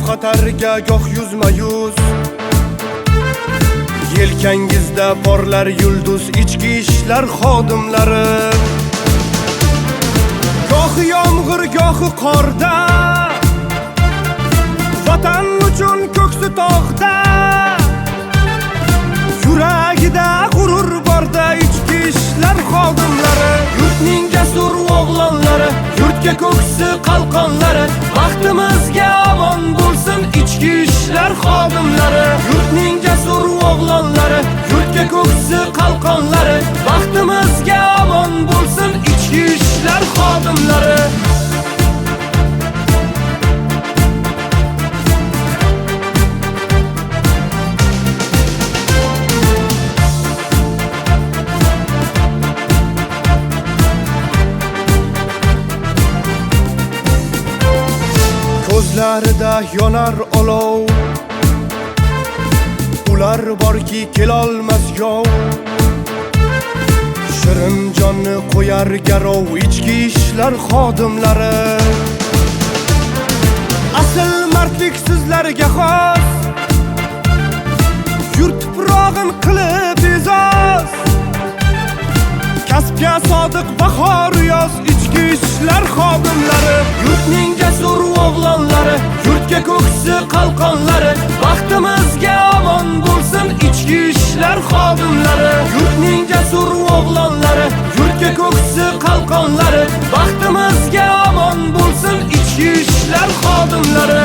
xatarga goh yuzma-yuz. Yelkangizda porlar yulduz ichki ishlar xodimlari. Gohi yomg'ir, gohi qorda, vatan uchun ko'ksi tog'da. Yuragida g'urur borda ichki ishlar xodimlari. Yurtning jasur o'g'lonlari, yurtga ko'ksi qalqonlari. Baxtimizga omon bo'lsin ichki ishlar xodimlari. Yurtning jasur o'g'lonlari, yurtga ko'ksi qalqonlari. Baxtimizga omon bo'lsin ichki ishlar xodimlari. Ko'zlarida yonar olov, ular borki kelolmas yov. Shirin jonni qo'yar garov ichki ishlar xodimlari. Asl mardlik sizlarga xos, yurt tuprog'in qilib e'zoz. Kasbga sodiq bahor yoz ichki ishlar xodimlari. Yurtning jasur o'g'lonlari, yurtga ko'ksi qalqonlari. Baxtimizga omon bo'lsin ichki ishlar xodimlari. Yurtning jasur o'g'lonlari, yurtga ko'ksi qalqonlari. Baxtimizga omon bo'lsin ichki ishlar xodimlari.